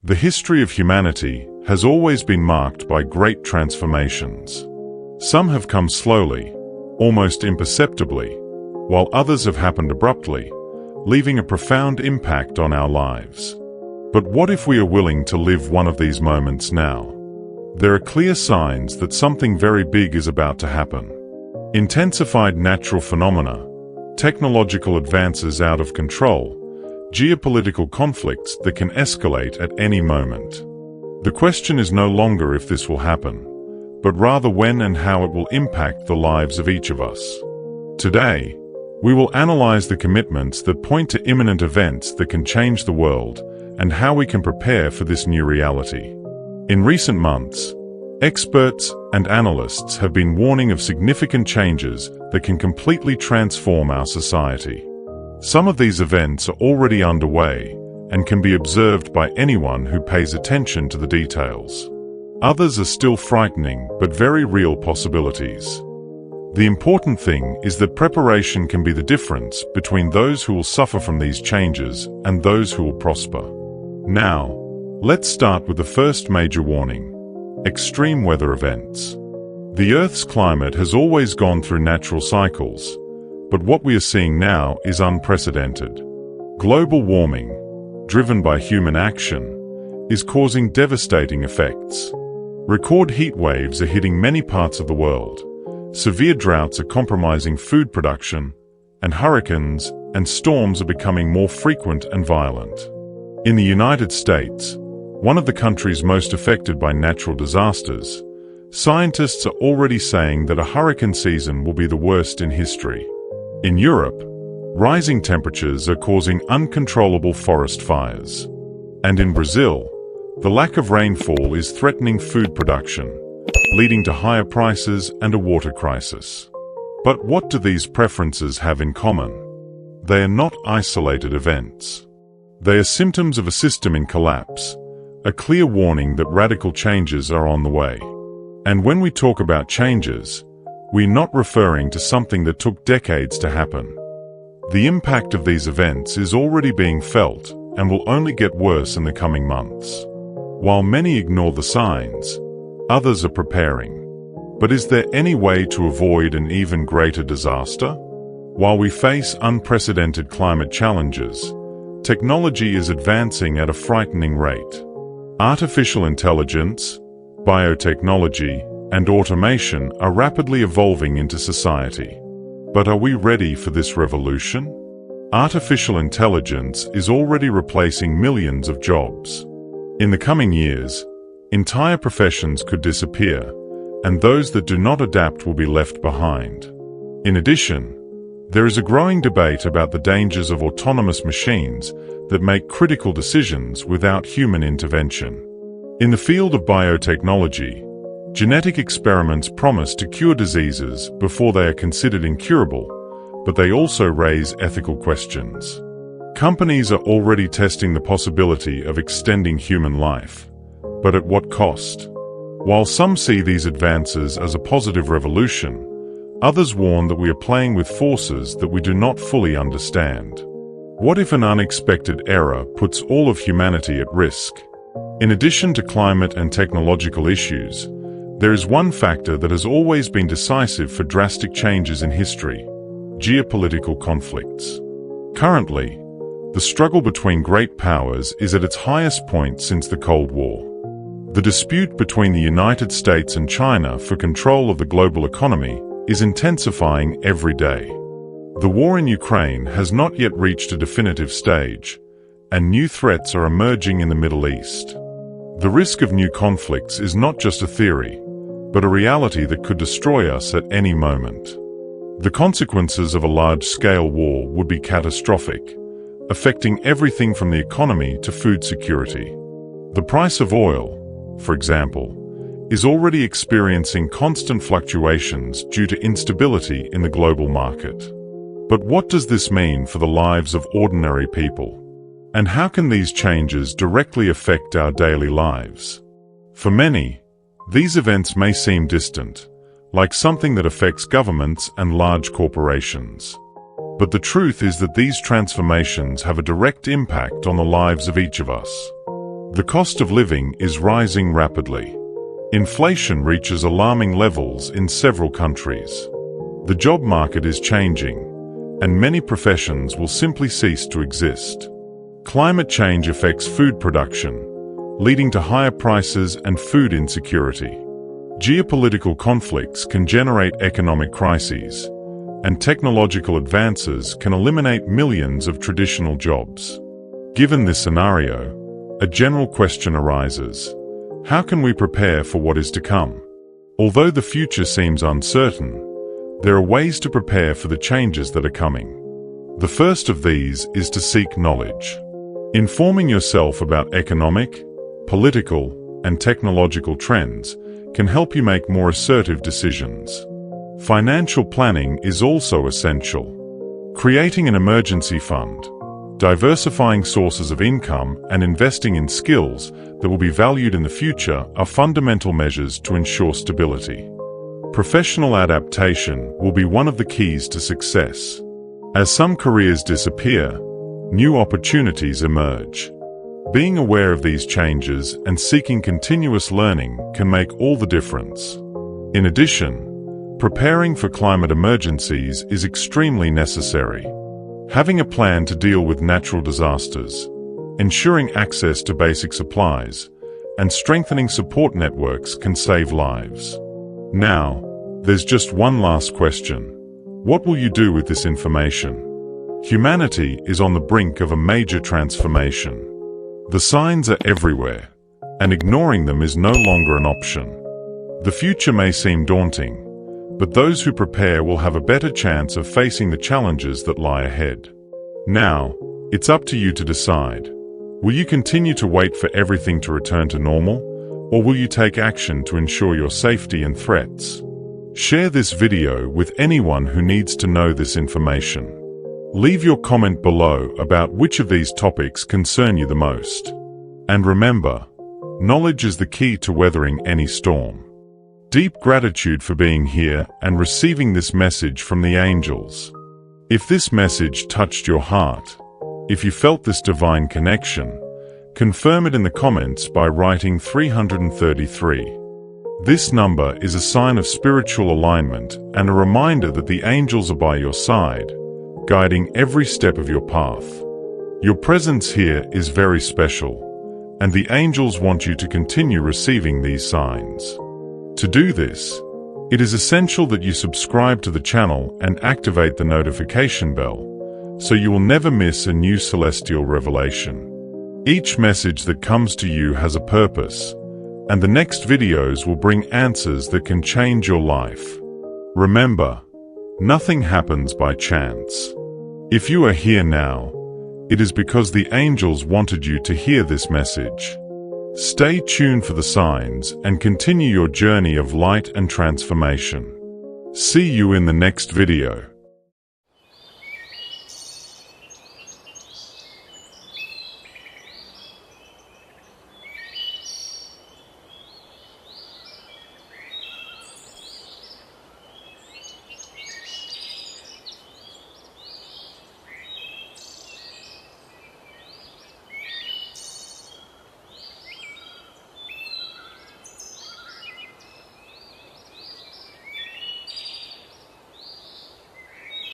The history of humanity has always been marked by great transformations. Some have come slowly, almost imperceptibly, while others have happened abruptly, leaving a profound impact on our lives. But what if we are willing to live one of these moments now? There are clear signs that something very big is about to happen. Intensified natural phenomena, technological advances out of control, geopolitical conflicts that can escalate at any moment. The question is no longer if this will happen, but rather when and how it will impact the lives of each of us. Today, we will analyze the commitments that point to imminent events that can change the world and how we can prepare for this new reality. In recent months, experts and analysts have been warning of significant changes that can completely transform our society. Some of these events are already underway and can be observed by anyone who pays attention to the details. Others are still frightening but very real possibilities. The important thing is that preparation can be the difference between those who will suffer from these changes and those who will prosper. Now, let's start with the first major warning: extreme weather events. The Earth's climate has always gone through natural cycles, but what we are seeing now is unprecedented. Global warming, driven by human action, is causing devastating effects. Record heat waves are hitting many parts of the world, severe droughts are compromising food production, and hurricanes and storms are becoming more frequent and violent. In the United States, one of the countries most affected by natural disasters, scientists are already saying that a hurricane season will be the worst in history. In Europe, rising temperatures are causing uncontrollable forest fires. And in Brazil, the lack of rainfall is threatening food production, leading to higher prices and a water crisis. But what do these preferences have in common? They are not isolated events. They are symptoms of a system in collapse, a clear warning that radical changes are on the way. And when we talk about changes, we're not referring to something that took decades to happen. The impact of these events is already being felt and will only get worse in the coming months. While many ignore the signs, others are preparing. But is there any way to avoid an even greater disaster? While we face unprecedented climate challenges, technology is advancing at a frightening rate. Artificial intelligence, biotechnology, and automation are rapidly evolving into society. But are we ready for this revolution? Artificial intelligence is already replacing millions of jobs. In the coming years, entire professions could disappear, and those that do not adapt will be left behind. In addition, there is a growing debate about the dangers of autonomous machines that make critical decisions without human intervention. In the field of biotechnology, genetic experiments promise to cure diseases before they are considered incurable, but they also raise ethical questions. Companies are already testing the possibility of extending human life, but at what cost? While some see these advances as a positive revolution, others warn that we are playing with forces that we do not fully understand. What if an unexpected error puts all of humanity at risk? In addition to climate and technological issues, there is one factor that has always been decisive for drastic changes in history: geopolitical conflicts. Currently, the struggle between great powers is at its highest point since the Cold War. The dispute between the United States and China for control of the global economy is intensifying every day. The war in Ukraine has not yet reached a definitive stage, and new threats are emerging in the Middle East. The risk of new conflicts is not just a theory, but a reality that could destroy us at any moment. The consequences of a large-scale war would be catastrophic, affecting everything from the economy to food security. The price of oil, for example, is already experiencing constant fluctuations due to instability in the global market. But what does this mean for the lives of ordinary people? And how can these changes directly affect our daily lives? For many, these events may seem distant, like something that affects governments and large corporations. But the truth is that these transformations have a direct impact on the lives of each of us. The cost of living is rising rapidly. Inflation reaches alarming levels in several countries. The job market is changing, and many professions will simply cease to exist. Climate change affects food production, leading to higher prices and food insecurity. Geopolitical conflicts can generate economic crises, and technological advances can eliminate millions of traditional jobs. Given this scenario, a general question arises: how can we prepare for what is to come? Although the future seems uncertain, there are ways to prepare for the changes that are coming. The first of these is to seek knowledge. Informing yourself about economic, political, and technological trends can help you make more assertive decisions. Financial planning is also essential. Creating an emergency fund, diversifying sources of income, and investing in skills that will be valued in the future are fundamental measures to ensure stability. Professional adaptation will be one of the keys to success. As some careers disappear, new opportunities emerge. Being aware of these changes and seeking continuous learning can make all the difference. In addition, preparing for climate emergencies is extremely necessary. Having a plan to deal with natural disasters, ensuring access to basic supplies, and strengthening support networks can save lives. Now, there's just one last question. What will you do with this information? Humanity is on the brink of a major transformation. The signs are everywhere, and ignoring them is no longer an option. The future may seem daunting, but those who prepare will have a better chance of facing the challenges that lie ahead. Now, it's up to you to decide. Will you continue to wait for everything to return to normal, or will you take action to ensure your safety and threats? Share this video with anyone who needs to know this information. Leave your comment below about which of these topics concern you the most. And remember, knowledge is the key to weathering any storm. Deep gratitude for being here and receiving this message from the angels. If this message touched your heart, if you felt this divine connection, confirm it in the comments by writing 333. This number is a sign of spiritual alignment and a reminder that the angels are by your side, guiding every step of your path. Your presence here is very special, and the angels want you to continue receiving these signs. To do this, it is essential that you subscribe to the channel and activate the notification bell, so you will never miss a new celestial revelation. Each message that comes to you has a purpose, and the next videos will bring answers that can change your life. Remember, nothing happens by chance. If you are here now, it is because the angels wanted you to hear this message. Stay tuned for the signs and continue your journey of light and transformation. See you in the next video.